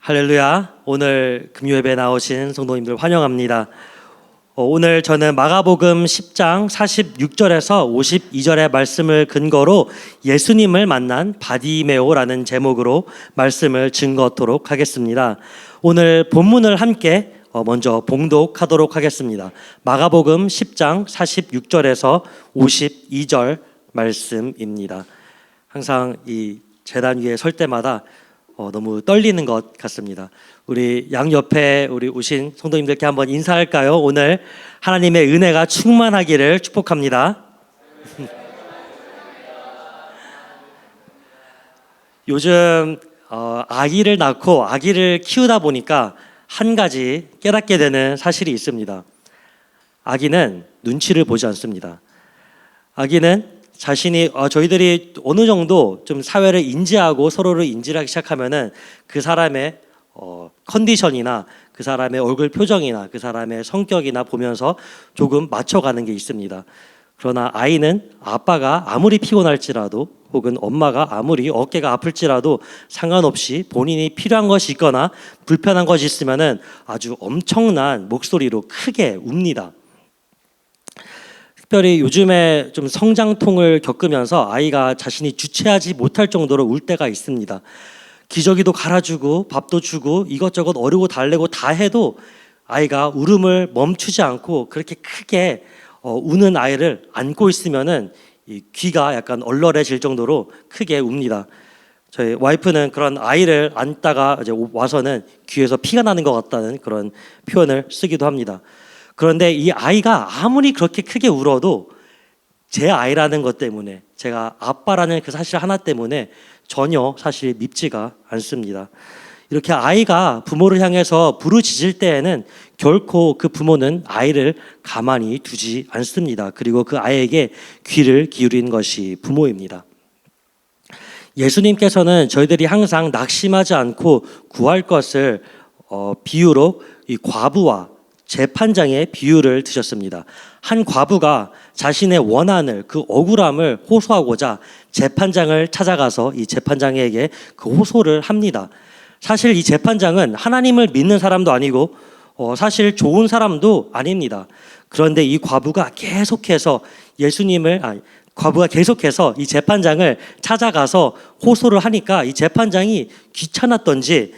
할렐루야. 오늘 금요예배 나오신 성도님들 환영합니다. 오늘 저는 마가복음 10장 46절에서 52절의 말씀을 근거로 예수님을 만난 바디메오라는 제목으로 말씀을 증거하도록 하겠습니다. 오늘 본문을 함께 먼저 봉독하도록 하겠습니다. 마가복음 10장 46절에서 52절 말씀입니다. 항상 이 제단 위에 설 때마다 너무 떨리는 것 같습니다. 우리 양옆에 우리 오신 성도님들께 한번 인사할까요? 오늘 하나님의 은혜가 충만하기를 축복합니다. 요즘 아기를 낳고 아기를 키우다 보니까 한 가지 깨닫게 되는 사실이 있습니다. 아기는 눈치를 보지 않습니다. 아기는 자신이 저희들이 어느 정도 좀 사회를 인지하고 서로를 인지하기 시작하면은 그 사람의 컨디션이나 그 사람의 얼굴 표정이나 그 사람의 성격이나 보면서 조금 맞춰가는 게 있습니다. 그러나 아이는 아빠가 아무리 피곤할지라도 혹은 엄마가 아무리 어깨가 아플지라도 상관없이 본인이 필요한 것이 있거나 불편한 것이 있으면은 아주 엄청난 목소리로 크게 웁니다. 특별히 요즘에 좀 성장통을 겪으면서 아이가 자신이 주체하지 못할 정도로 울 때가 있습니다. 기저귀도 갈아주고 밥도 주고 이것저것 어르고 달래고 다 해도 아이가 울음을 멈추지 않고 그렇게 크게 우는 아이를 안고 있으면은 이 귀가 약간 얼얼해질 정도로 크게 웁니다. 저희 와이프는 그런 아이를 안다가 이제 와서는 귀에서 피가 나는 것 같다는 그런 표현을 쓰기도 합니다. 그런데 이 아이가 아무리 그렇게 크게 울어도 제 아이라는 것 때문에, 제가 아빠라는 그 사실 하나 때문에 전혀 사실 밉지가 않습니다. 이렇게 아이가 부모를 향해서 부르짖을 때에는 결코 그 부모는 아이를 가만히 두지 않습니다. 그리고 그 아이에게 귀를 기울인 것이 부모입니다. 예수님께서는 저희들이 항상 낙심하지 않고 구할 것을 비유로 이 과부와 재판장의 비유를 드셨습니다. 한 과부가 자신의 원한을, 그 억울함을 호소하고자 재판장을 찾아가서 이 재판장에게 그 호소를 합니다. 사실 이 재판장은 하나님을 믿는 사람도 아니고 사실 좋은 사람도 아닙니다. 그런데 이 과부가 계속해서 과부가 계속해서 이 재판장을 찾아가서 호소를 하니까 이 재판장이 귀찮았던지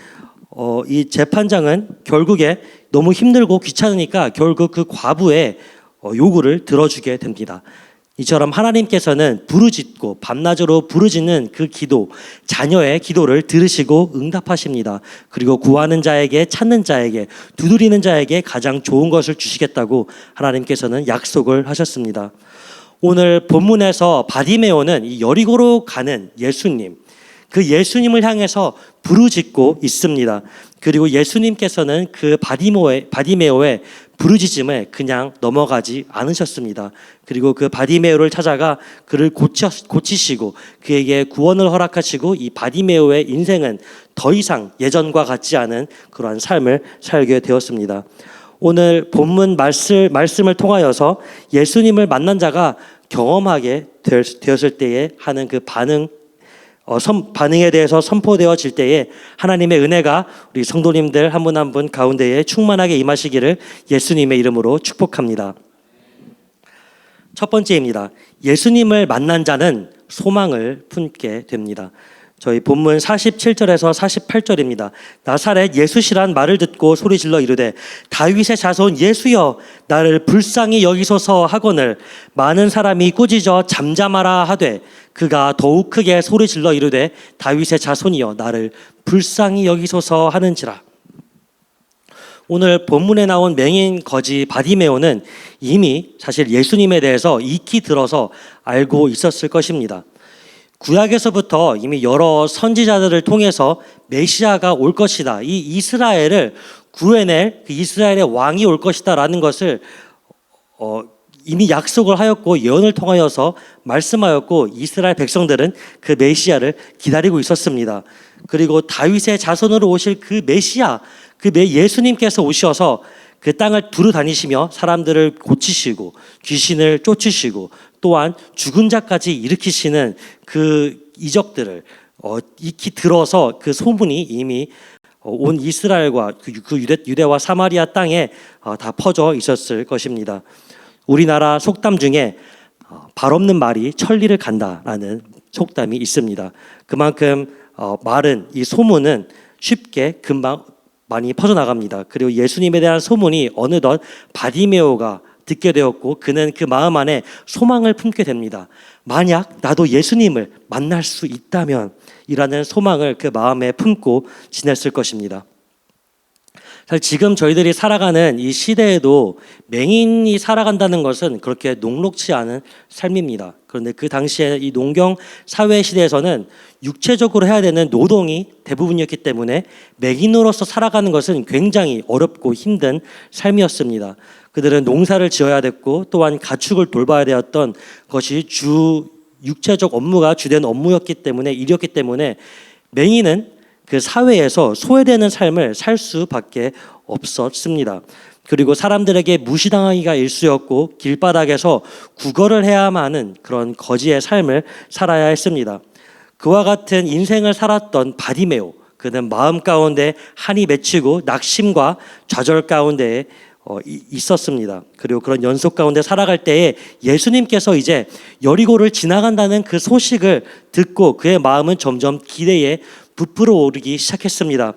이 재판장은 결국에 너무 힘들고 귀찮으니까 결국 그 과부의 요구를 들어주게 됩니다. 이처럼 하나님께서는 부르짖고 밤낮으로 부르짖는 그 기도, 자녀의 기도를 들으시고 응답하십니다. 그리고 구하는 자에게, 찾는 자에게, 두드리는 자에게 가장 좋은 것을 주시겠다고 하나님께서는 약속을 하셨습니다. 오늘 본문에서 바디메오는 이 여리고로 가는 예수님, 그 예수님을 향해서 부르짖고 있습니다. 그리고 예수님께서는 그 바디메오의 부르짖음에 그냥 넘어가지 않으셨습니다. 그리고 그 바디메오를 찾아가 그를 고치시고 그에게 구원을 허락하시고 이 바디메오의 인생은 더 이상 예전과 같지 않은 그러한 삶을 살게 되었습니다. 오늘 본문 말씀을 통하여서 예수님을 만난 자가 경험하게 되었을 때에 하는 그 반응에 대해서 선포되어질 때에 하나님의 은혜가 우리 성도님들 한 분 한 분 가운데에 충만하게 임하시기를 예수님의 이름으로 축복합니다. 첫 번째입니다. 예수님을 만난 자는 소망을 품게 됩니다. 저희 본문 47절에서 48절입니다. 나사렛 예수시란 말을 듣고 소리질러 이르되 다윗의 자손 예수여 나를 불쌍히 여기소서 하거늘 많은 사람이 꾸짖어 잠잠하라 하되 그가 더욱 크게 소리질러 이르되 다윗의 자손이여 나를 불쌍히 여기소서 하는지라. 오늘 본문에 나온 맹인 거지 바디메오는 이미 사실 예수님에 대해서 익히 들어서 알고 있었을 것입니다. 구약에서부터 이미 여러 선지자들을 통해서 메시아가 올 것이다, 이 이스라엘을 구해낼 그 이스라엘의 왕이 올 것이다 라는 것을 이미 약속을 하였고 예언을 통하여서 말씀하였고 이스라엘 백성들은 그 메시아를 기다리고 있었습니다. 그리고 다윗의 자손으로 오실 그 메시아, 예수님께서 오셔서 그 땅을 두루 다니시며 사람들을 고치시고 귀신을 쫓으시고 또한 죽은 자까지 일으키시는 그 이적들을 익히 들어서 그 소문이 이미 온 이스라엘과 그 유대와 사마리아 땅에 다 퍼져 있었을 것입니다. 우리나라 속담 중에 발 없는 말이 천리를 간다라는 속담이 있습니다. 그만큼 말은, 이 소문은 쉽게 금방 많이 퍼져나갑니다. 그리고 예수님에 대한 소문이 어느덧 바디메오가 듣게 되었고 그는 그 마음 안에 소망을 품게 됩니다. 만약 나도 예수님을 만날 수 있다면 이라는 소망을 그 마음에 품고 지냈을 것입니다. 사실 지금 저희들이 살아가는 이 시대에도 맹인이 살아간다는 것은 그렇게 녹록지 않은 삶입니다. 그런데 그 당시에 이 농경 사회 시대에서는 육체적으로 해야 되는 노동이 대부분이었기 때문에 맹인으로서 살아가는 것은 굉장히 어렵고 힘든 삶이었습니다. 그들은 농사를 지어야 됐고 또한 가축을 돌봐야 되었던 것이 육체적 업무가 주된 업무였기 때문에, 일이었기 때문에 맹인은 그 사회에서 소외되는 삶을 살 수밖에 없었습니다. 그리고 사람들에게 무시당하기가 일쑤였고 길바닥에서 구걸을 해야만 하는 그런 거지의 삶을 살아야 했습니다. 그와 같은 인생을 살았던 바디메오, 그는 마음 가운데 한이 맺히고 낙심과 좌절 가운데 있었습니다. 그리고 그런 연속 가운데 살아갈 때에 예수님께서 이제 여리고를 지나간다는 그 소식을 듣고 그의 마음은 점점 기대에 부풀어 오르기 시작했습니다.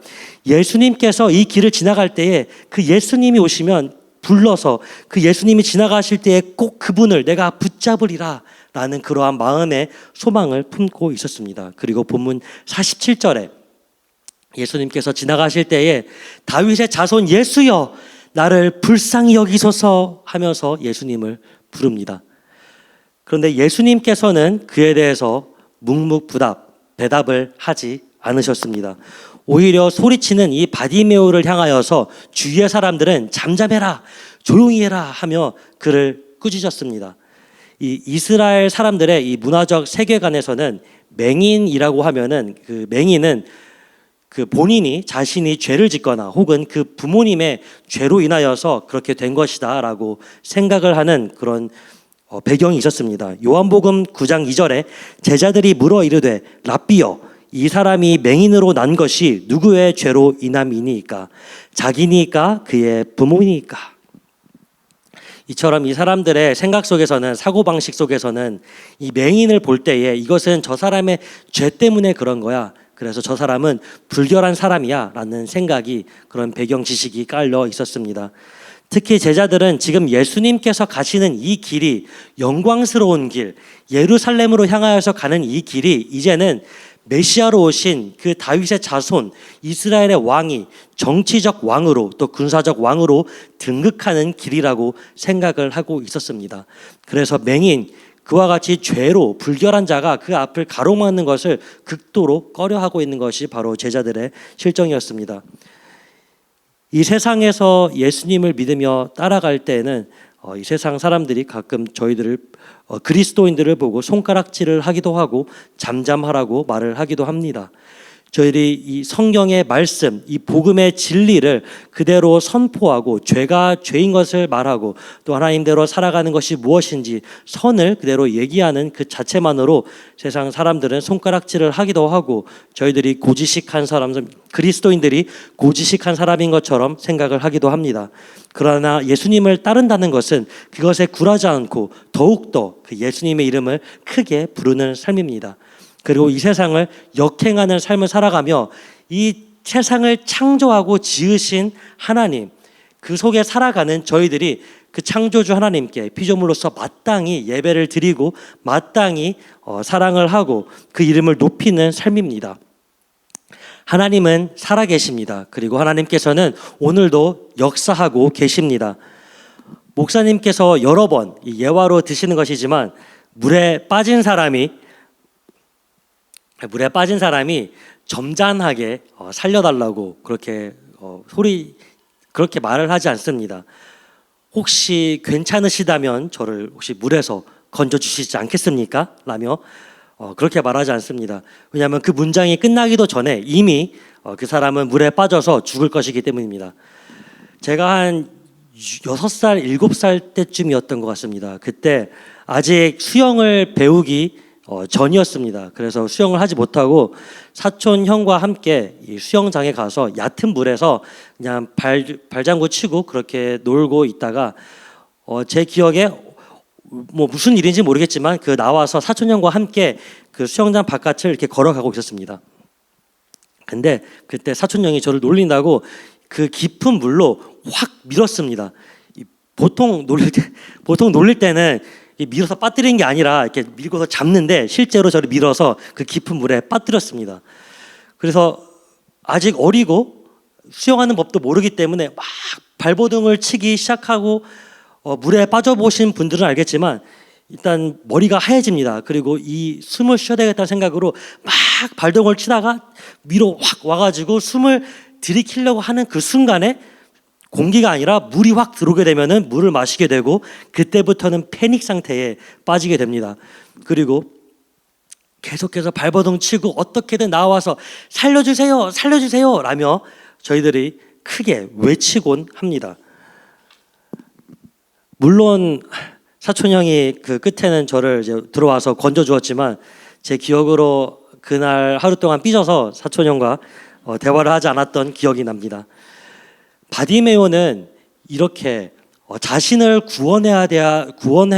예수님께서 이 길을 지나갈 때에 그 예수님이 오시면 불러서 그 예수님이 지나가실 때에 꼭 그분을 내가 붙잡으리라 라는 그러한 마음의 소망을 품고 있었습니다. 그리고 본문 47절에 예수님께서 지나가실 때에 다윗의 자손 예수여 나를 불쌍히 여기소서 하면서 예수님을 부릅니다. 그런데 예수님께서는 그에 대해서 묵묵부답 대답을 하지 않으셨습니다. 오히려 소리치는 이 바디메오를 향하여서 주위의 사람들은 잠잠해라, 조용히 해라 하며 그를 꾸짖었습니다. 이 이스라엘 사람들의 이 문화적 세계관에서는 맹인이라고 하면은 그 맹인은 그 본인이 자신이 죄를 짓거나 혹은 그 부모님의 죄로 인하여서 그렇게 된 것이다 라고 생각을 하는 그런 배경이 있었습니다. 요한복음 9장 2절에 제자들이 물어 이르되 랍비여 이 사람이 맹인으로 난 것이 누구의 죄로 인함이니까 자기니까 그의 부모니까. 이처럼 이 사람들의 생각 속에서는, 사고방식 속에서는 이 맹인을 볼 때에 이것은 저 사람의 죄 때문에 그런 거야, 그래서 저 사람은 불결한 사람이야 라는 생각이, 그런 배경 지식이 깔려 있었습니다. 특히 제자들은 지금 예수님께서 가시는 이 길이 영광스러운 길, 예루살렘으로 향하여서 가는 이 길이 이제는 메시아로 오신 그 다윗의 자손 이스라엘의 왕이 정치적 왕으로 또 군사적 왕으로 등극하는 길이라고 생각을 하고 있었습니다. 그래서 맹인, 그와 같이 죄로 불결한 자가 그 앞을 가로막는 것을 극도로 꺼려하고 있는 것이 바로 제자들의 실정이었습니다. 이 세상에서 예수님을 믿으며 따라갈 때에는 이 세상 사람들이 가끔 저희들을 그리스도인들을 보고 손가락질을 하기도 하고 잠잠하라고 말을 하기도 합니다. 저희들이 이 성경의 말씀, 이 복음의 진리를 그대로 선포하고 죄가 죄인 것을 말하고 또 하나님대로 살아가는 것이 무엇인지 선을 그대로 얘기하는 그 자체만으로 세상 사람들은 손가락질을 하기도 하고 저희들이 고지식한 사람, 그리스도인들이 고지식한 사람인 것처럼 생각을 하기도 합니다. 그러나 예수님을 따른다는 것은 그것에 굴하지 않고 더욱더 그 예수님의 이름을 크게 부르는 삶입니다. 그리고 이 세상을 역행하는 삶을 살아가며 이 세상을 창조하고 지으신 하나님, 그 속에 살아가는 저희들이 그 창조주 하나님께 피조물로서 마땅히 예배를 드리고 마땅히 사랑을 하고 그 이름을 높이는 삶입니다. 하나님은 살아계십니다. 그리고 하나님께서는 오늘도 역사하고 계십니다. 목사님께서 여러 번 예화로 드시는 것이지만 물에 빠진 사람이 점잖하게 살려달라고 그렇게 그렇게 말을 하지 않습니다. 혹시 괜찮으시다면 저를 혹시 물에서 건져주시지 않겠습니까? 라며 그렇게 말하지 않습니다. 왜냐하면 그 문장이 끝나기도 전에 이미 그 사람은 물에 빠져서 죽을 것이기 때문입니다. 제가 한 6살, 7살 때쯤이었던 것 같습니다. 그때 아직 수영을 배우기 전이었습니다. 그래서 수영을 하지 못하고 사촌 형과 함께 이 수영장에 가서 얕은 물에서 그냥 발장구 치고 그렇게 놀고 있다가 제 기억에 뭐 무슨 일인지 모르겠지만 그 나와서 사촌 형과 함께 그 수영장 바깥을 이렇게 걸어가고 있었습니다. 근데 그때 사촌 형이 저를 놀린다고 그 깊은 물로 확 밀었습니다. 보통 놀릴 때는 밀어서 빠뜨리는 게 아니라 이렇게 밀고서 잡는데 실제로 저를 밀어서 그 깊은 물에 빠뜨렸습니다. 그래서 아직 어리고 수영하는 법도 모르기 때문에 막 발버둥을 치기 시작하고 물에 빠져보신 분들은 알겠지만 일단 머리가 하얘집니다. 그리고 이 숨을 쉬어야 되겠다는 생각으로 막 발동을 치다가 위로 확 와가지고 숨을 들이키려고 하는 그 순간에 공기가 아니라 물이 확 들어오게 되면은 물을 마시게 되고 그때부터는 패닉 상태에 빠지게 됩니다. 그리고 계속해서 발버둥 치고 어떻게든 나와서 살려주세요, 살려주세요 라며 저희들이 크게 외치곤 합니다. 물론 사촌 형이 그 끝에는 저를 이제 들어와서 건져 주었지만 제 기억으로 그날 하루 동안 삐져서 사촌 형과 대화를 하지 않았던 기억이 납니다. 바디메오는 이렇게 자신을 구원해야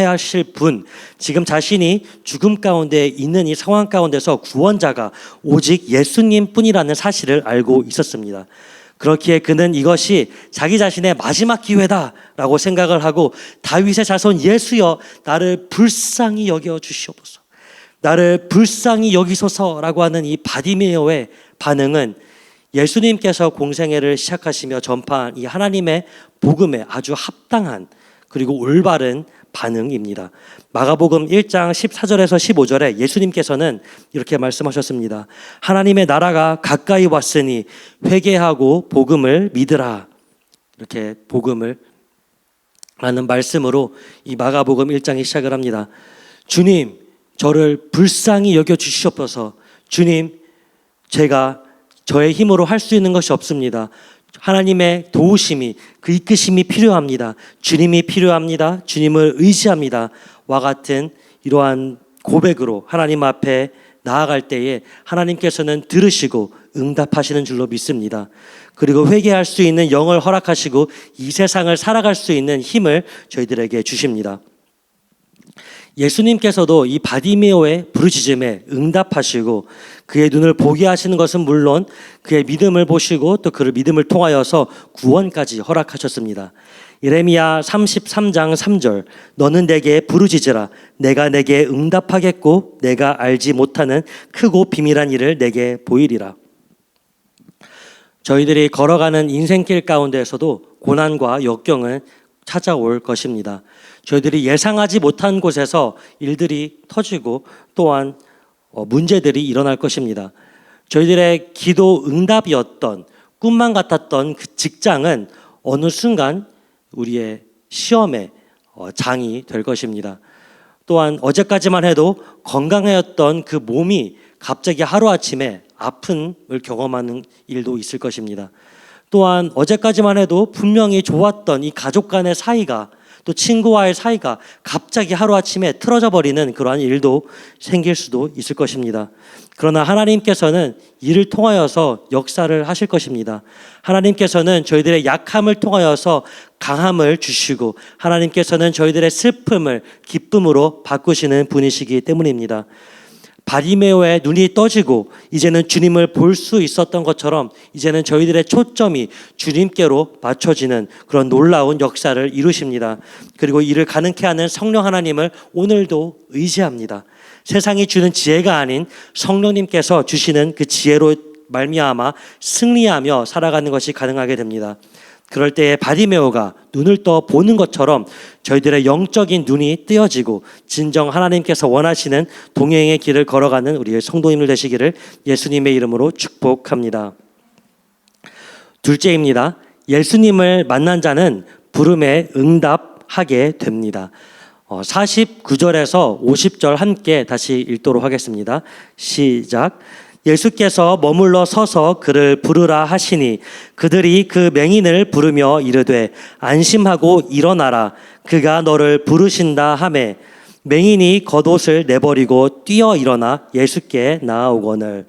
하실 분, 지금 자신이 죽음 가운데 있는 이 상황 가운데서 구원자가 오직 예수님 뿐이라는 사실을 알고 있었습니다. 그렇기에 그는 이것이 자기 자신의 마지막 기회다라고 생각을 하고 다윗의 자손 예수여 나를 불쌍히 여겨 주시옵소서, 나를 불쌍히 여기소서라고 하는 이 바디메오의 반응은 예수님께서 공생애를 시작하시며 전파한 이 하나님의 복음에 아주 합당한 그리고 올바른 반응입니다. 마가복음 1장 14절에서 15절에 예수님께서는 이렇게 말씀하셨습니다. 하나님의 나라가 가까이 왔으니 회개하고 복음을 믿으라. 이렇게 복음을 라는 말씀으로 이 마가복음 1장이 시작을 합니다. 주님, 저를 불쌍히 여겨 주시옵소서. 주님, 제가 저의 힘으로 할 수 있는 것이 없습니다. 하나님의 도우심이, 그 이끄심이 필요합니다. 주님이 필요합니다. 주님을 의지합니다. 와 같은 이러한 고백으로 하나님 앞에 나아갈 때에 하나님께서는 들으시고 응답하시는 줄로 믿습니다. 그리고 회개할 수 있는 영을 허락하시고 이 세상을 살아갈 수 있는 힘을 저희들에게 주십니다. 예수님께서도 이 바디메오의 부르짖음에 응답하시고 그의 눈을 보게 하시는 것은 물론 그의 믿음을 보시고 또 그를 믿음을 통하여서 구원까지 허락하셨습니다. 예레미야 33장 3절 너는 내게 부르짖으라 내가 내게 응답하겠고 내가 알지 못하는 크고 비밀한 일을 내게 보이리라. 저희들이 걸어가는 인생길 가운데에서도 고난과 역경은 찾아올 것입니다. 저희들이 예상하지 못한 곳에서 일들이 터지고 또한 문제들이 일어날 것입니다. 저희들의 기도 응답이었던 꿈만 같았던 그 직장은 어느 순간 우리의 시험의 장이 될 것입니다. 또한 어제까지만 해도 건강하였던 그 몸이 갑자기 하루아침에 아픔을 경험하는 일도 있을 것입니다. 또한 어제까지만 해도 분명히 좋았던 이 가족 간의 사이가 또 친구와의 사이가 갑자기 하루아침에 틀어져 버리는 그러한 일도 생길 수도 있을 것입니다. 그러나 하나님께서는 이를 통하여서 역사를 하실 것입니다. 하나님께서는 저희들의 약함을 통하여서 강함을 주시고 하나님께서는 저희들의 슬픔을 기쁨으로 바꾸시는 분이시기 때문입니다. 바디메오의 눈이 떠지고 이제는 주님을 볼 수 있었던 것처럼 이제는 저희들의 초점이 주님께로 맞춰지는 그런 놀라운 역사를 이루십니다. 그리고 이를 가능케 하는 성령 하나님을 오늘도 의지합니다. 세상이 주는 지혜가 아닌 성령님께서 주시는 그 지혜로 말미암아 승리하며 살아가는 것이 가능하게 됩니다. 그럴 때에 바디메오가 눈을 떠 보는 것처럼 저희들의 영적인 눈이 뜨여지고 진정 하나님께서 원하시는 동행의 길을 걸어가는 우리의 성도님들 되시기를 예수님의 이름으로 축복합니다. 둘째입니다. 예수님을 만난 자는 부름에 응답하게 됩니다. 49절에서 50절 함께 다시 읽도록 하겠습니다. 시작. 예수께서 머물러 서서 그를 부르라 하시니 그들이 그 맹인을 부르며 이르되 안심하고 일어나라 그가 너를 부르신다 하매 맹인이 겉옷을 내버리고 뛰어 일어나 예수께 나아오거늘.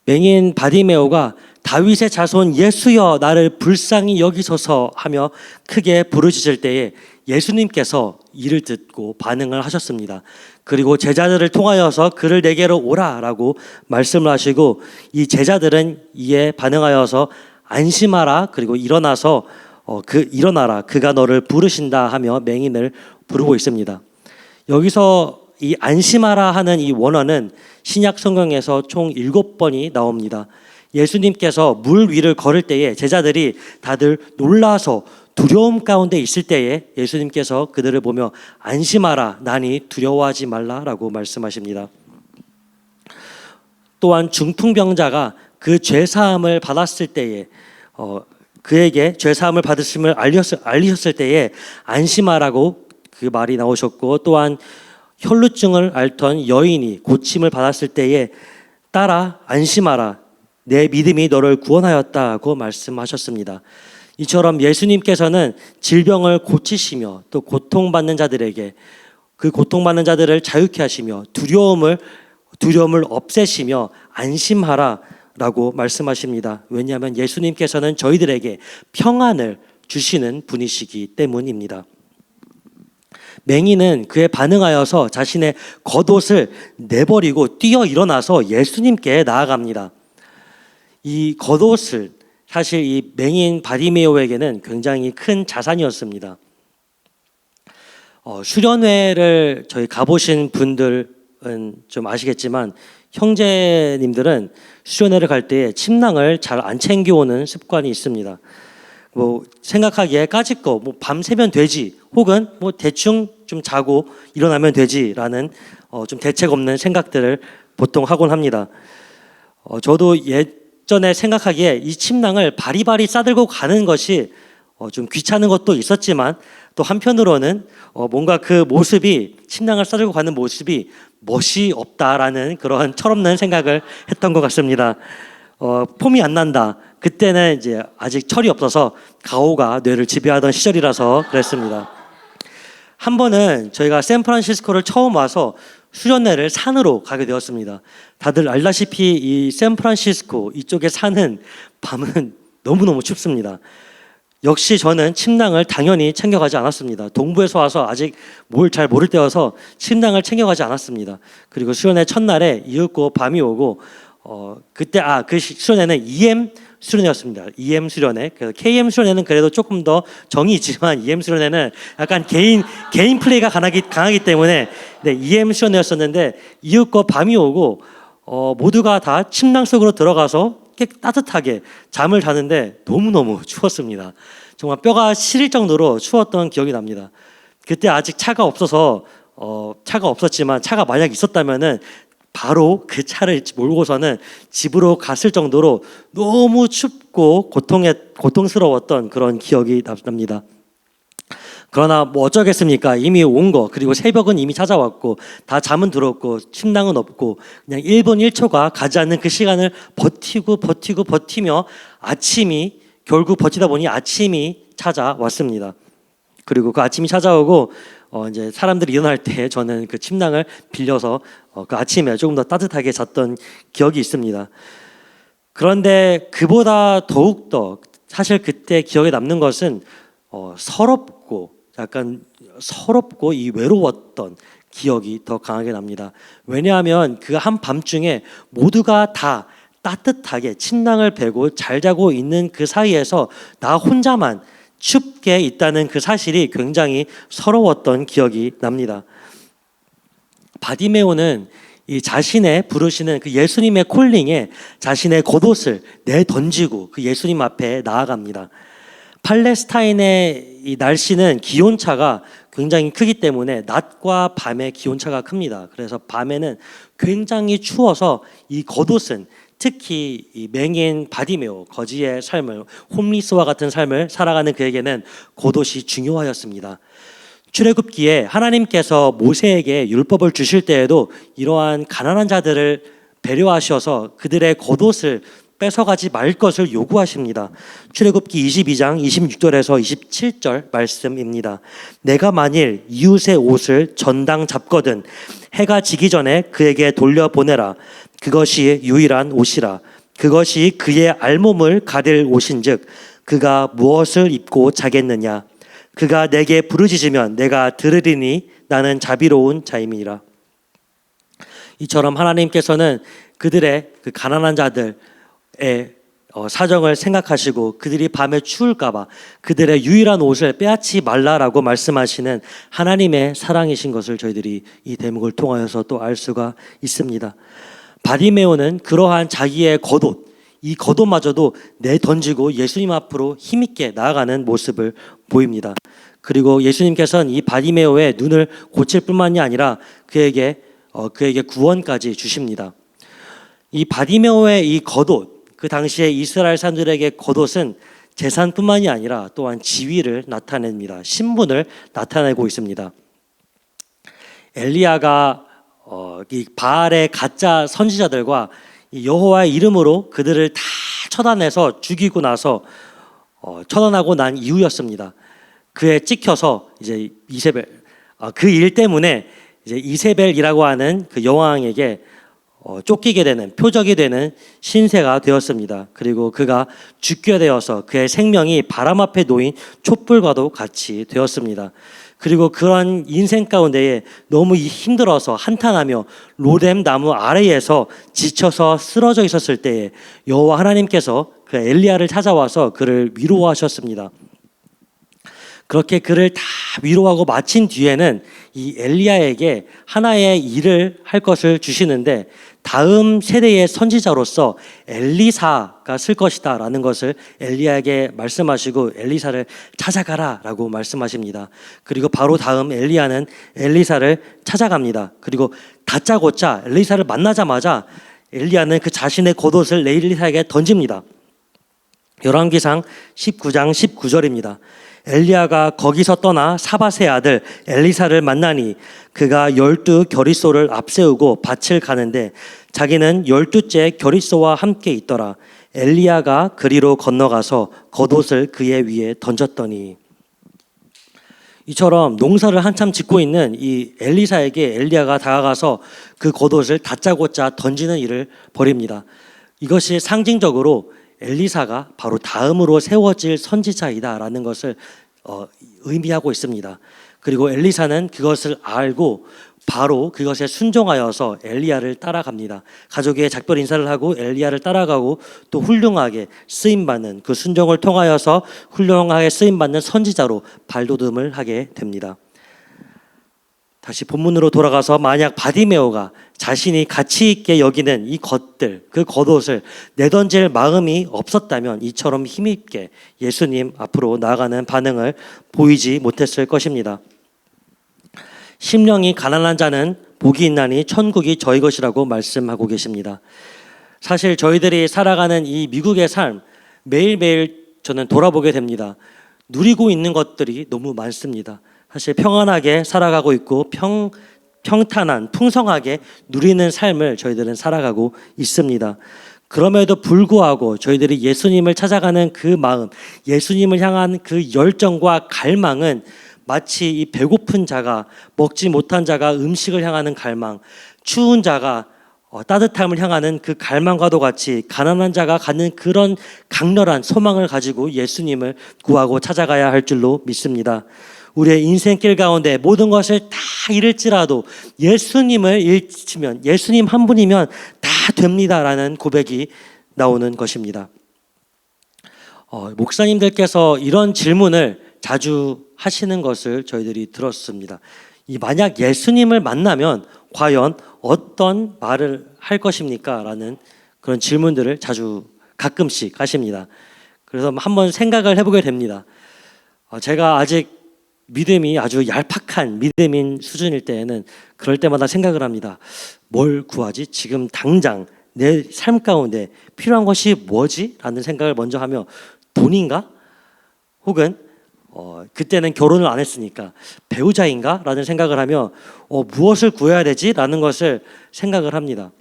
맹인 바디메오가 다윗의 자손 예수여 나를 불쌍히 여기소서 하며 크게 부르짖을 때에 예수님께서 이를 듣고 반응을 하셨습니다. 그리고 제자들을 통하여서 그를 내게로 오라라고 말씀을 하시고 이 제자들은 이에 반응하여서 안심하라 그리고 일어나서 일어나라 그가 너를 부르신다 하며 맹인을 부르고 있습니다. 여기서 이 안심하라 하는 이 원어는 신약 성경에서 총 7번이 나옵니다. 예수님께서 물 위를 걸을 때에 제자들이 다들 놀라서 두려움 가운데 있을 때에 예수님께서 그들을 보며 안심하라 나니 두려워하지 말라라고 말씀하십니다. 또한 중풍병자가 그 죄사함을 받았을 때에 그에게 죄사함을 받으심을 알리셨을 때에 안심하라고 그 말이 나오셨고, 또한 혈루증을 앓던 여인이 고침을 받았을 때에 따라 안심하라 내 믿음이 너를 구원하였다고 말씀하셨습니다. 이처럼 예수님께서는 질병을 고치시며 또 고통받는 자들에게 그 고통받는 자들을 자유케 하시며 두려움을 없애시며 안심하라 라고 말씀하십니다. 왜냐하면 예수님께서는 저희들에게 평안을 주시는 분이시기 때문입니다. 맹인은 그에 반응하여서 자신의 겉옷을 내버리고 뛰어 일어나서 예수님께 나아갑니다. 이 겉옷을 사실 이 맹인 바디메오에게는 굉장히 큰 자산이었습니다. 수련회를 저희 가보신 분들은 좀 아시겠지만 형제님들은 수련회를 갈 때 침낭을 잘 안 챙겨오는 습관이 있습니다. 생각하기에 까짓 거 밤새면 되지, 혹은 대충 좀 자고 일어나면 되지라는 좀 대책 없는 생각들을 보통 하곤 합니다. 저도 예전에 생각하기에 이 침낭을 바리바리 싸들고 가는 것이 좀 귀찮은 것도 있었지만 또 한편으로는 뭔가 그 모습이 침낭을 싸들고 가는 모습이 멋이 없다라는 그런 철없는 생각을 했던 것 같습니다. 폼이 안 난다. 그때는 이제 아직 철이 없어서 가오가 뇌를 지배하던 시절이라서 그랬습니다. 한 번은 저희가 샌프란시스코를 처음 와서 수련회를 산으로 가게 되었습니다. 다들 알다시피 이 샌프란시스코 이쪽에 사는 밤은 너무너무 춥습니다. 역시 저는 침낭을 당연히 챙겨가지 않았습니다. 동부에서 와서 아직 뭘 잘 모를 때여서 침낭을 챙겨가지 않았습니다. 그리고 수련회 첫날에 이윽고 밤이 오고 그때 그 수련회는 EM 수련회였습니다. EM 수련회. KM 수련회는 그래도 조금 더 정이 있지만 EM 수련회는 약간 개인 플레이가 강하기 때문에 EM 수련회였었는데 이윽고 밤이 오고 모두가 다 침낭 속으로 들어가서 따뜻하게 잠을 자는데 너무너무 추웠습니다. 정말 뼈가 시릴 정도로 추웠던 기억이 납니다. 그때 아직 차가 없었지만 차가 만약 있었다면은 바로 그 차를 몰고서는 집으로 갔을 정도로 너무 춥고 고통스러웠던 그런 기억이 납니다. 그러나 어쩌겠습니까? 이미 온 거, 그리고 새벽은 이미 찾아왔고 다 잠은 들었고 침낭은 없고 그냥 1분 1초가 가지 않는 그 시간을 버티며 결국 버티다 보니 아침이 찾아왔습니다. 그리고 그 아침이 찾아오고 이제 사람들이 일어날 때 저는 그 침낭을 빌려서 그 아침에 조금 더 따뜻하게 잤던 기억이 있습니다. 그런데 그보다 더욱더 사실 그때 기억에 남는 것은 서럽고 이 외로웠던 기억이 더 강하게 납니다. 왜냐하면 그 한밤중에 모두가 다 따뜻하게 침낭을 베고 잘 자고 있는 그 사이에서 나 혼자만 춥게 있다는 그 사실이 굉장히 서러웠던 기억이 납니다. 바디메오는 이 자신의 부르시는 그 예수님의 콜링에 자신의 겉옷을 내던지고 그 예수님 앞에 나아갑니다. 팔레스타인의 이 날씨는 기온차가 굉장히 크기 때문에 낮과 밤의 기온차가 큽니다. 그래서 밤에는 굉장히 추워서 이 겉옷은 특히 이 맹인 바디메오, 거지의 삶을, 홈리스와 같은 삶을 살아가는 그에게는 겉옷이 중요하였습니다. 출애굽기에 하나님께서 모세에게 율법을 주실 때에도 이러한 가난한 자들을 배려하셔서 그들의 겉옷을 뺏어가지 말 것을 요구하십니다. 출애굽기 22장 26절에서 27절 말씀입니다. 내가 만일 이웃의 옷을 전당 잡거든 해가 지기 전에 그에게 돌려보내라. 그것이 유일한 옷이라. 그것이 그의 알몸을 가릴 옷인즉 그가 무엇을 입고 자겠느냐. 그가 내게 부르짖으면 내가 들으리니 나는 자비로운 자임이라. 이처럼 하나님께서는 그들의 그 가난한 자들의 사정을 생각하시고 그들이 밤에 추울까봐 그들의 유일한 옷을 빼앗지 말라라고 말씀하시는 하나님의 사랑이신 것을 저희들이 이 대목을 통하여서 또 알 수가 있습니다. 바디메오는 그러한 자기의 겉옷, 이 겉옷마저도 내던지고 예수님 앞으로 힘있게 나아가는 모습을 보입니다. 그리고 예수님께서는 이 바디메오의 눈을 고칠 뿐만이 아니라 그에게 구원까지 주십니다. 이 바디메오의 이 겉옷, 그 당시에 이스라엘 사람들에게 겉옷은 재산뿐만이 아니라 또한 지위를 나타냅니다. 신분을 나타내고 있습니다. 엘리야가 이 바알의 가짜 선지자들과 여호와의 이름으로 그들을 다 처단해서 죽이고 나서 처단하고 난 이후였습니다. 그에 찍혀서 이제 이세벨 그 일 때문에 이제 이세벨이라고 하는 그 여왕에게 쫓기게 되는 표적이 되는 신세가 되었습니다. 그리고 그가 죽게 되어서 그의 생명이 바람 앞에 놓인 촛불과도 같이 되었습니다. 그리고 그러한 인생 가운데에 너무 힘들어서 한탄하며 로뎀 나무 아래에서 지쳐서 쓰러져 있었을 때에 여호와 하나님께서 그 엘리야를 찾아와서 그를 위로하셨습니다. 그렇게 그를 다 위로하고 마친 뒤에는 이 엘리야에게 하나의 일을 할 것을 주시는데 다음 세대의 선지자로서 엘리사가 쓸 것이다 라는 것을 엘리야에게 말씀하시고 엘리사를 찾아가라 라고 말씀하십니다. 그리고 바로 다음 엘리야는 엘리사를 찾아갑니다. 그리고 다짜고짜 엘리사를 만나자마자 엘리야는 그 자신의 겉옷을 엘리사에게 던집니다. 열왕기상 19장 19절입니다. 엘리야가 거기서 떠나 사밧의 아들 엘리사를 만나니 그가 12 겨릿소를 앞세우고 밭을 가는데 자기는 12째 겨릿소와 함께 있더라. 엘리야가 그리로 건너가서 겉옷을 그의 위에 던졌더니. 이처럼 농사를 한참 짓고 있는 이 엘리사에게 엘리야가 다가가서 그 겉옷을 다짜고짜 던지는 일을 벌입니다. 이것이 상징적으로 엘리사가 바로 다음으로 세워질 선지자이다라는 것을 의미하고 있습니다. 그리고 엘리사는 그것을 알고 바로 그것에 순종하여서 엘리야를 따라갑니다. 가족의 작별 인사를 하고 엘리야를 따라가고 또 훌륭하게 쓰임받는 그 순종을 통하여서 훌륭하게 쓰임받는 선지자로 발돋움을 하게 됩니다. 다시 본문으로 돌아가서 만약 바디메오가 자신이 가치 있게 여기는 이 것들, 그 겉옷을 내던질 마음이 없었다면 이처럼 힘있게 예수님 앞으로 나아가는 반응을 보이지 못했을 것입니다. 심령이 가난한 자는 복이 있나니 천국이 저희 것이라고 말씀하고 계십니다. 사실 저희들이 살아가는 이 미국의 삶 매일매일 저는 돌아보게 됩니다. 누리고 있는 것들이 너무 많습니다. 사실 평안하게 살아가고 있고 평탄한 풍성하게 누리는 삶을 저희들은 살아가고 있습니다. 그럼에도 불구하고 저희들이 예수님을 찾아가는 그 마음, 예수님을 향한 그 열정과 갈망은 마치 이 배고픈 자가 먹지 못한 자가 음식을 향하는 갈망, 추운 자가 따뜻함을 향하는 그 갈망과도 같이 가난한 자가 갖는 그런 강렬한 소망을 가지고 예수님을 구하고 찾아가야 할 줄로 믿습니다. 우리의 인생길 가운데 모든 것을 다 잃을지라도 예수님을 잃지면 예수님 한 분이면 다 됩니다라는 고백이 나오는 것입니다. 목사님들께서 이런 질문을 자주 하시는 것을 저희들이 들었습니다. 만약 예수님을 만나면 과연 어떤 말을 할 것입니까? 라는 그런 질문들을 자주 가끔씩 하십니다. 그래서 한번 생각을 해보게 됩니다. 제가 아직 믿음이 아주 얄팍한 믿음인 수준일 때에는 그럴 때마다 생각을 합니다. 뭘 구하지? 지금 당장 내 삶 가운데 필요한 것이 뭐지? 라는 생각을 먼저 하며 돈인가? 혹은 그때는 결혼을 안 했으니까 배우자인가? 라는 생각을 하며 무엇을 구해야 되지? 라는 것을 생각을 합니다.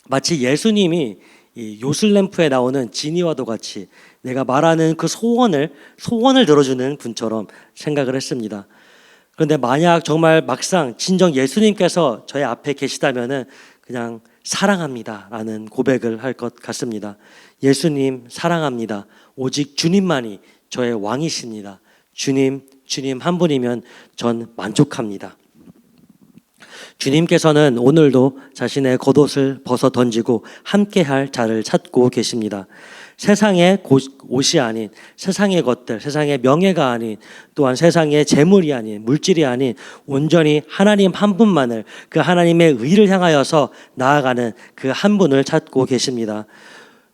마치 예수님이 이 요슬램프에 나오는 지니와도 같이 내가 말하는 그 소원을 들어주는 분처럼 생각을 했습니다. 그런데 만약 정말 막상 진정 예수님께서 저의 앞에 계시다면은 그냥 사랑합니다라는 고백을 할 것 같습니다. 예수님 사랑합니다. 오직 주님만이 저의 왕이십니다. 주님 한 분이면 전 만족합니다. 주님께서는 오늘도 자신의 겉옷을 벗어 던지고 함께할 자를 찾고 계십니다. 세상의 옷이 아닌, 세상의 것들, 세상의 명예가 아닌, 또한 세상의 재물이 아닌, 물질이 아닌 온전히 하나님 한 분만을, 그 하나님의 의를 향하여서 나아가는 그 한 분을 찾고 계십니다.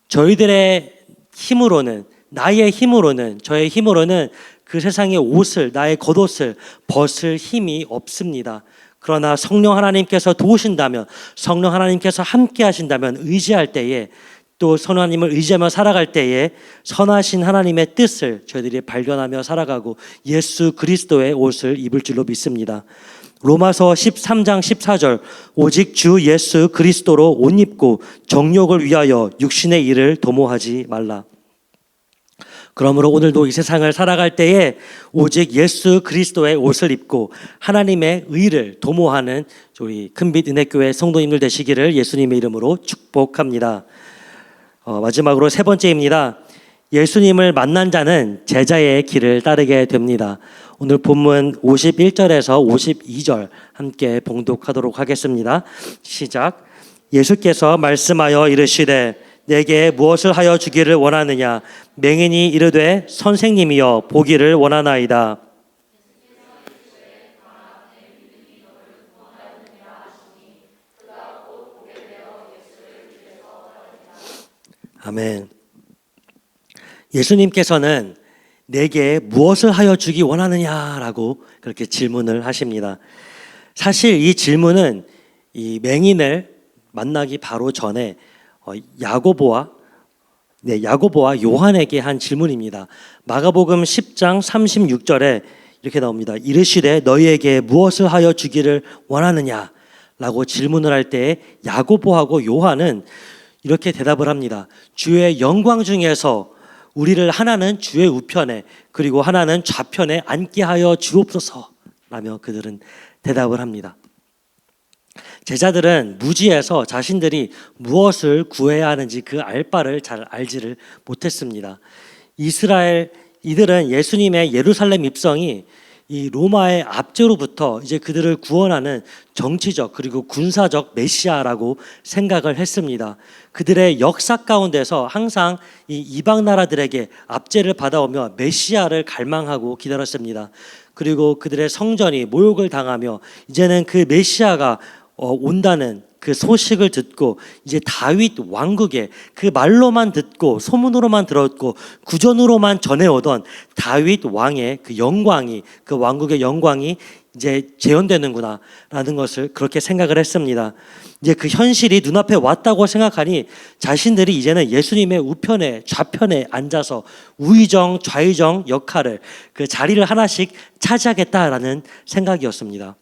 저희들의 힘으로는, 나의 힘으로는, 저의 힘으로는 그 세상의 옷을, 나의 겉옷을 벗을 힘이 없습니다. 그러나 성령 하나님께서 도우신다면, 성령 하나님께서 함께 하신다면, 의지할 때에, 또 하나님을 의지하며 살아갈 때에 선하신 하나님의 뜻을 저희들이 발견하며 살아가고 예수 그리스도의 옷을 입을 줄로 믿습니다. 로마서 13장 14절, 오직 주 예수 그리스도로 옷 입고 정욕을 위하여 육신의 일을 도모하지 말라. 그러므로 오늘도 이 세상을 살아갈 때에 오직 예수 그리스도의 옷을 입고 하나님의 의를 도모하는 우리 큰빛 은혜교회 성도님들 되시기를 예수님의 이름으로 축복합니다. 마지막으로 세 번째입니다. 예수님을 만난 자는 제자의 길을 따르게 됩니다. 오늘 본문 51절에서 52절 함께 봉독하도록 하겠습니다. 시작. 예수께서 말씀하여 이르시되 내게 무엇을 하여 주기를 원하느냐? 맹인이 이르되 선생님이여 보기를 원하나이다. 아멘. 예수님께서는 내게 무엇을 하여 주기 원하느냐라고 그렇게 질문을 하십니다. 사실 이 질문은 이 맹인을 만나기 바로 전에 야고보와 요한에게 한 질문입니다. 마가복음 10장 36절에 이렇게 나옵니다. 이르시되 너희에게 무엇을 하여 주기를 원하느냐? 라고 질문을 할 때 야고보하고 요한은 이렇게 대답을 합니다. 주의 영광 중에서 우리를 하나는 주의 우편에 그리고 하나는 좌편에 앉게 하여 주옵소서 라며 그들은 대답을 합니다. 제자들은 무지해서 자신들이 무엇을 구해야 하는지 그 알바를 잘 알지를 못했습니다. 이들은 예수님의 예루살렘 입성이 이 로마의 압제로부터 이제 그들을 구원하는 정치적 그리고 군사적 메시아라고 생각을 했습니다. 그들의 역사 가운데서 항상 이 이방 나라들에게 압제를 받아오며 메시아를 갈망하고 기다렸습니다. 그리고 그들의 성전이 모욕을 당하며 이제는 그 메시아가 온다는 그 소식을 듣고 이제 다윗 왕국의 그 말로만 듣고 소문으로만 들었고 구전으로만 전해오던 다윗 왕의 그 영광이, 그 왕국의 영광이 이제 재현되는구나 라는 것을 그렇게 생각을 했습니다. 이제 그 현실이 눈앞에 왔다고 생각하니 자신들이 이제는 예수님의 우편에 좌편에 앉아서 우의정 좌의정 역할을, 그 자리를 하나씩 차지하겠다라는 생각이었습니다.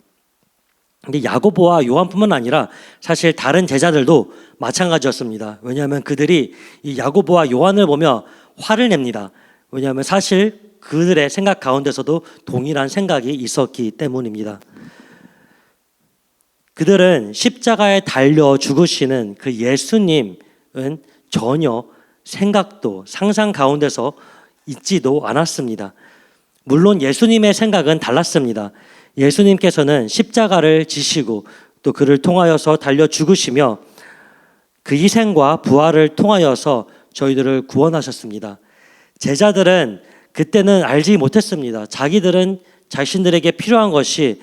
근데 야고보와 요한뿐만 아니라 사실 다른 제자들도 마찬가지였습니다. 왜냐하면 그들이 이 야고보와 요한을 보며 화를 냅니다. 왜냐하면 사실 그들의 생각 가운데서도 동일한 생각이 있었기 때문입니다. 그들은 십자가에 달려 죽으시는 그 예수님은 전혀 생각도 상상 가운데서 있지도 않았습니다. 물론 예수님의 생각은 달랐습니다. 예수님께서는 십자가를 지시고 또 그를 통하여서 달려 죽으시며 그 희생과 부활을 통하여서 저희들을 구원하셨습니다. 제자들은 그때는 알지 못했습니다. 자기들은 자신들에게 필요한 것이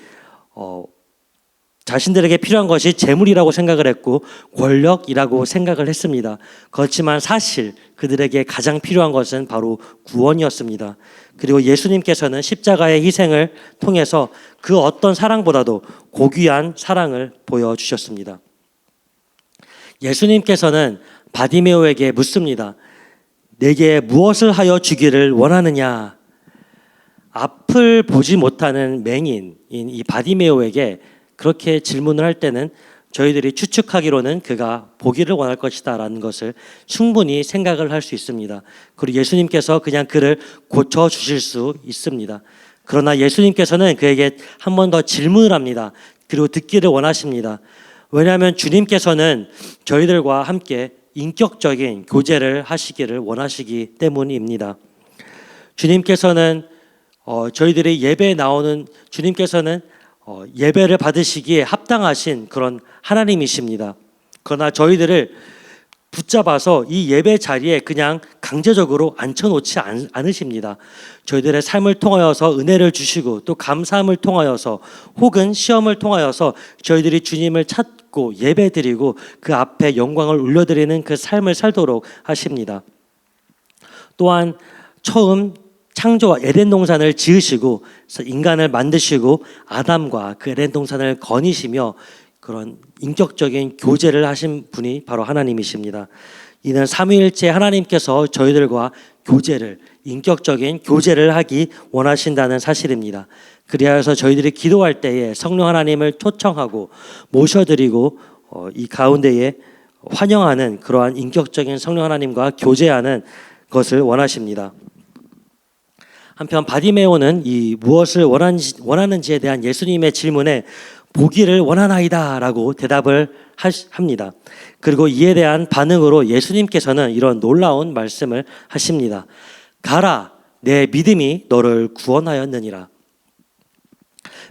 재물이라고 생각을 했고 권력이라고 생각을 했습니다. 그렇지만 사실 그들에게 가장 필요한 것은 바로 구원이었습니다. 그리고 예수님께서는 십자가의 희생을 통해서 그 어떤 사랑보다도 고귀한 사랑을 보여주셨습니다. 예수님께서는 바디메오에게 묻습니다. 내게 무엇을 하여 주기를 원하느냐? 앞을 보지 못하는 맹인인 이 바디메오에게 그렇게 질문을 할 때는 저희들이 추측하기로는 그가 보기를 원할 것이다 라는 것을 충분히 생각을 할 수 있습니다. 그리고 예수님께서 그냥 그를 고쳐주실 수 있습니다. 그러나 예수님께서는 그에게 한 번 더 질문을 합니다. 그리고 듣기를 원하십니다. 왜냐하면 주님께서는 저희들과 함께 인격적인 교제를 하시기를 원하시기 때문입니다. 주님께서는 저희들이 예배에 나오는 주님께서는 예배를 받으시기에 합당하신 그런 하나님이십니다. 그러나 저희들을 붙잡아서 이 예배 자리에 그냥 강제적으로 앉혀놓지 않으십니다. 저희들의 삶을 통하여서 은혜를 주시고 또 감사함을 통하여서 혹은 시험을 통하여서 저희들이 주님을 찾고 예배드리고 그 앞에 영광을 올려드리는 그 삶을 살도록 하십니다. 또한 처음 창조와 에덴 동산을 지으시고 인간을 만드시고 아담과 그 에덴 동산을 거니시며 그런 인격적인 교제를 하신 분이 바로 하나님이십니다. 이는 삼위일체 하나님께서 저희들과 인격적인 교제를 하기 원하신다는 사실입니다. 그리하여서 저희들이 기도할 때에 성령 하나님을 초청하고 모셔드리고 이 가운데에 환영하는 그러한 인격적인 성령 하나님과 교제하는 것을 원하십니다. 한편 바디메오는 이 무엇을 원하는지에 대한 예수님의 질문에 보기를 원하나이다 라고 대답을 합니다. 그리고 이에 대한 반응으로 예수님께서는 이런 놀라운 말씀을 하십니다. 가라, 내 믿음이 너를 구원하였느니라.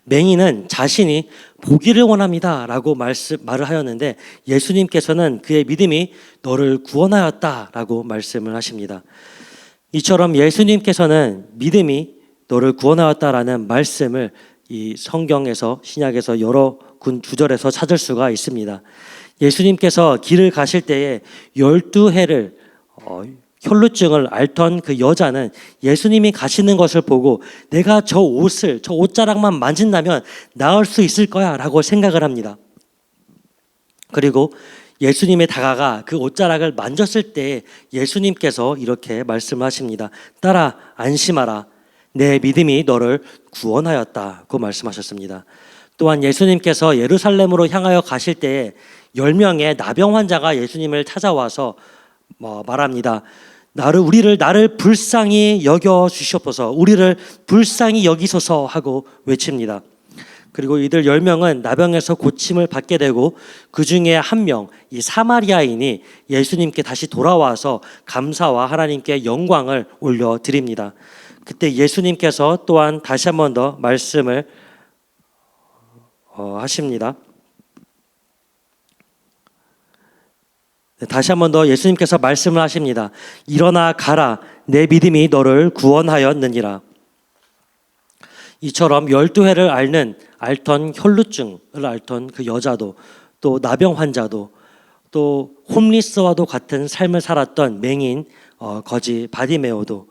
맹인은 자신이 보기를 원합니다 라고 말을 하였는데 예수님께서는 그의 믿음이 너를 구원하였다 라고 말씀을 하십니다. 이처럼 예수님께서는 믿음이 너를 구원하였다라는 말씀을 이 성경에서 신약에서 여러 구절에서 찾을 수가 있습니다. 예수님께서 길을 가실 때에 12해를 혈루증을 앓던 그 여자는 예수님이 가시는 것을 보고 내가 저 옷자락만 만진다면 나을 수 있을 거야 라고 생각을 합니다. 그리고 예수님의 다가가 그 옷자락을 만졌을 때 예수님께서 이렇게 말씀하십니다. 딸아, 안심하라. 내 믿음이 너를 구원하였다고 말씀하셨습니다. 또한 예수님께서 예루살렘으로 향하여 가실 때에 10명의 나병 환자가 예수님을 찾아와서 말합니다. 나를 불쌍히 여겨 주시옵소서, 우리를 불쌍히 여기소서 하고 외칩니다. 그리고 이들 10명은 나병에서 고침을 받게 되고 그 중에 한 명, 이 사마리아인이 예수님께 다시 돌아와서 감사와 하나님께 영광을 올려드립니다. 그때 예수님께서 또한 다시 한 번 더 말씀을 하십니다. 다시 한 번 더 예수님께서 말씀을 하십니다. 일어나 가라, 내 믿음이 너를 구원하였느니라. 이처럼 12회를 앓던 혈루증을 앓던 그 여자도 또 나병 환자도 또 홈리스와도 같은 삶을 살았던 맹인 거지 바디메오도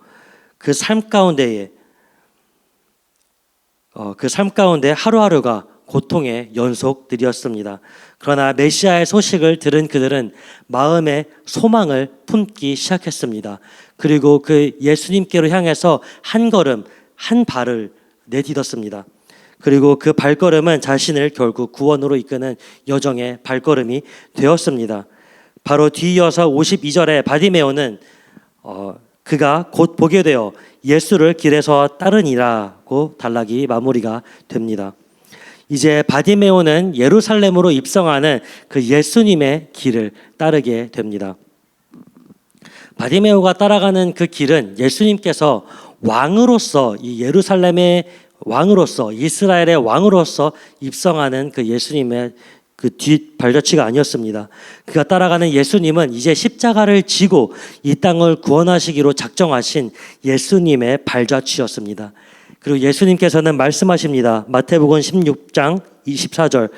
그 삶 가운데 하루하루가 고통의 연속들이었습니다. 그러나 메시아의 소식을 들은 그들은 마음의 소망을 품기 시작했습니다. 그리고 그 예수님께로 향해서 한 걸음 한 발을 내딛었습니다. 그리고 그 발걸음은 자신을 결국 구원으로 이끄는 여정의 발걸음이 되었습니다. 바로 뒤이어서 52절에 바디메오는 그가 곧 보게 되어 예수를 길에서 따르니라고 단락이 마무리가 됩니다. 이제 바디메오는 예루살렘으로 입성하는 그 예수님의 길을 따르게 됩니다. 바디메오가 따라가는 그 길은 예수님께서 왕으로서 이 예루살렘의 왕으로서 이스라엘의 왕으로서 입성하는 그 예수님의 그 뒷발자취가 아니었습니다. 그가 따라가는 예수님은 이제 십자가를 지고 이 땅을 구원하시기로 작정하신 예수님의 발자취였습니다. 그리고 예수님께서는 말씀하십니다. 마태복음 16장 24절.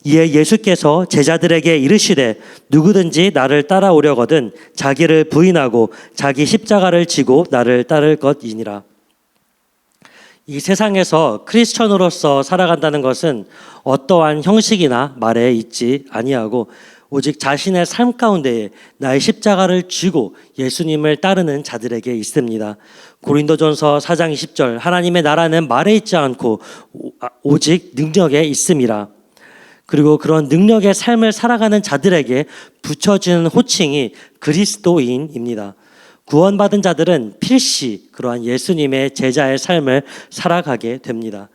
이에 예수께서 제자들에게 이르시되 누구든지 나를 따라오려거든 자기를 부인하고 자기 십자가를 지고 나를 따를 것이니라. 이 세상에서 크리스천으로서 살아간다는 것은 어떠한 형식이나 말에 있지 아니하고 오직 자신의 삶 가운데 나의 십자가를 쥐고 예수님을 따르는 자들에게 있습니다. 고린도전서 4장 20절 하나님의 나라는 말에 있지 않고 오직 능력에 있음이라. 그리고 그런 능력의 삶을 살아가는 자들에게 붙여지는 호칭이 그리스도인입니다. 구원받은 자들은 필시 그러한 예수님의 제자의 삶을 살아가게 됩니다.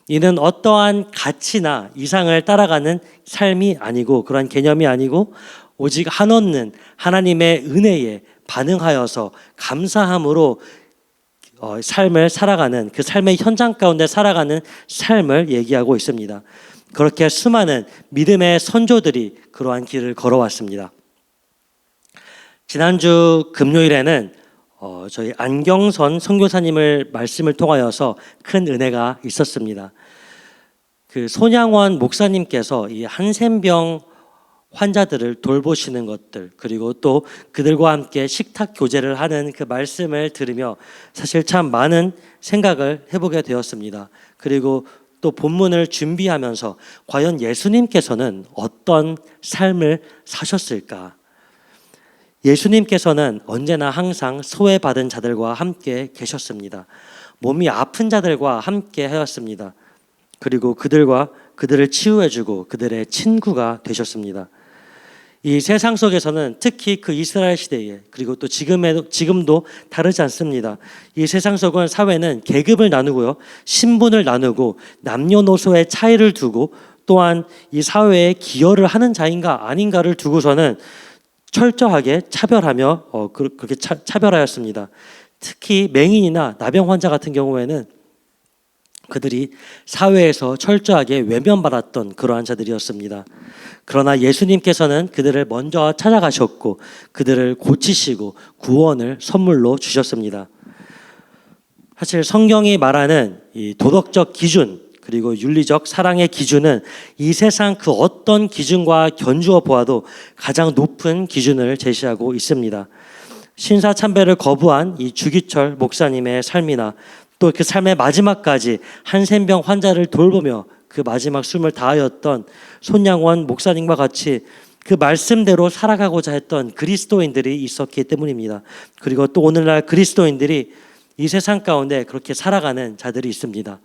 이는 어떠한 가치나 이상을 따라가는 삶이 아니고 그러한 개념이 아니고 오직 한없는 하나님의 은혜에 반응하여서 감사함으로 삶을 살아가는 그 삶의 현장 가운데 살아가는 삶을 얘기하고 있습니다. 그렇게 수많은 믿음의 선조들이 그러한 길을 걸어왔습니다. 지난주 금요일에는 저희 안경선 선교사님을 말씀을 통하여서 큰 은혜가 있었습니다. 그 손양원 목사님께서 이 한센병 환자들을 돌보시는 것들, 그리고 또 그들과 함께 식탁 교제를 하는 그 말씀을 들으며 사실 참 많은 생각을 해보게 되었습니다. 그리고 또 본문을 준비하면서 과연 예수님께서는 어떤 삶을 사셨을까? 예수님께서는 언제나 항상 소외받은 자들과 함께 계셨습니다. 몸이 아픈 자들과 함께 하였습니다. 그리고 그들을 치유해주고 그들의 친구가 되셨습니다. 이 세상 속에서는 특히 그 이스라엘 시대에 그리고 또 지금도 다르지 않습니다. 이 세상 속은 사회는 계급을 나누고요, 신분을 나누고 남녀노소의 차이를 두고 또한 이 사회에 기여를 하는 자인가 아닌가를 두고서는 철저하게 차별하며 그렇게 차별하였습니다. 특히 맹인이나 나병 환자 같은 경우에는 그들이 사회에서 철저하게 외면받았던 그러한 자들이었습니다. 그러나 예수님께서는 그들을 먼저 찾아가셨고 그들을 고치시고 구원을 선물로 주셨습니다. 사실 성경이 말하는 이 도덕적 기준 그리고 윤리적 사랑의 기준은 이 세상 그 어떤 기준과 견주어 보아도 가장 높은 기준을 제시하고 있습니다. 신사참배를 거부한 이 주기철 목사님의 삶이나 또 그 삶의 마지막까지 한센병 환자를 돌보며 그 마지막 숨을 다하였던 손양원 목사님과 같이 그 말씀대로 살아가고자 했던 그리스도인들이 있었기 때문입니다. 그리고 또 오늘날 그리스도인들이 이 세상 가운데 그렇게 살아가는 자들이 있습니다.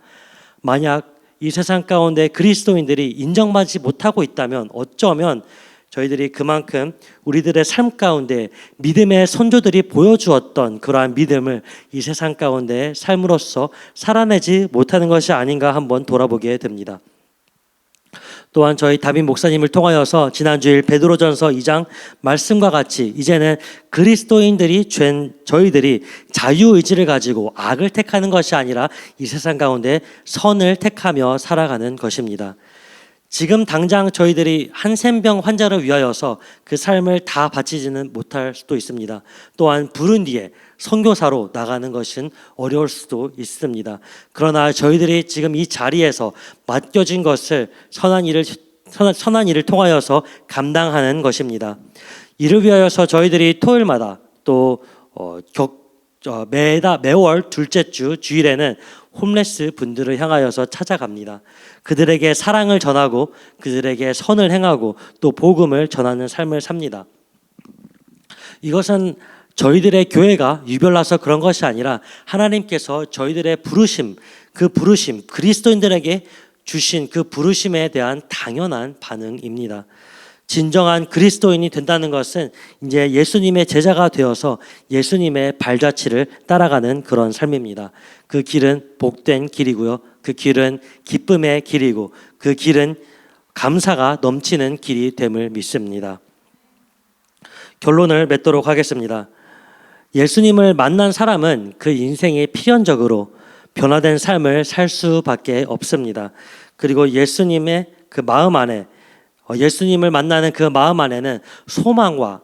만약 이 세상 가운데 그리스도인들이 인정받지 못하고 있다면 어쩌면 저희들이 그만큼 우리들의 삶 가운데 믿음의 선조들이 보여주었던 그러한 믿음을 이 세상 가운데 삶으로써 살아내지 못하는 것이 아닌가 한번 돌아보게 됩니다. 또한 저희 다빈 목사님을 통하여서 지난주일 베드로전서 2장 말씀과 같이 이제는 그리스도인들이 저희들이 자유의지를 가지고 악을 택하는 것이 아니라 이 세상 가운데 선을 택하며 살아가는 것입니다. 지금 당장 저희들이 한센병 환자를 위하여서 그 삶을 다 바치지는 못할 수도 있습니다. 또한 부른디에 선교사로 나가는 것은 어려울 수도 있습니다. 그러나 저희들이 지금 이 자리에서 맡겨진 것을 선한 일을 통하여서 감당하는 것입니다. 이를 위하여서 저희들이 토요일마다 또 매월 둘째 주 주일에는 홈레스 분들을 향하여서 찾아갑니다. 그들에게 사랑을 전하고 그들에게 선을 행하고 또 복음을 전하는 삶을 삽니다. 이것은 저희들의 교회가 유별나서 그런 것이 아니라 하나님께서 저희들의 부르심, 그리스도인들에게 주신 그 부르심에 대한 당연한 반응입니다. 진정한 그리스도인이 된다는 것은 이제 예수님의 제자가 되어서 예수님의 발자취를 따라가는 그런 삶입니다. 그 길은 복된 길이고요. 그 길은 기쁨의 길이고 그 길은 감사가 넘치는 길이 됨을 믿습니다. 결론을 맺도록 하겠습니다. 예수님을 만난 사람은 그 인생이 필연적으로 변화된 삶을 살 수밖에 없습니다. 그리고 예수님의 그 마음 안에 예수님을 만나는 그 마음 안에는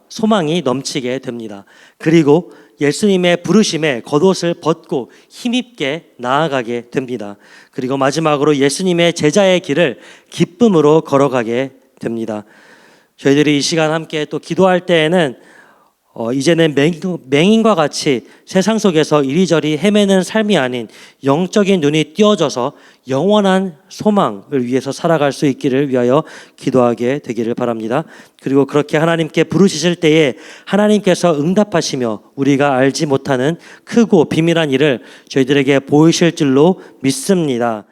소망이 넘치게 됩니다. 그리고 예수님의 부르심에 겉옷을 벗고 힘있게 나아가게 됩니다. 그리고 마지막으로 예수님의 제자의 길을 기쁨으로 걸어가게 됩니다. 저희들이 이 시간 함께 또 기도할 때에는 이제는 맹인과 같이 세상 속에서 이리저리 헤매는 삶이 아닌 영적인 눈이 띄어져서 영원한 소망을 위해서 살아갈 수 있기를 위하여 기도하게 되기를 바랍니다. 그리고 그렇게 하나님께 부르시실 때에 하나님께서 응답하시며 우리가 알지 못하는 크고 비밀한 일을 저희들에게 보이실 줄로 믿습니다.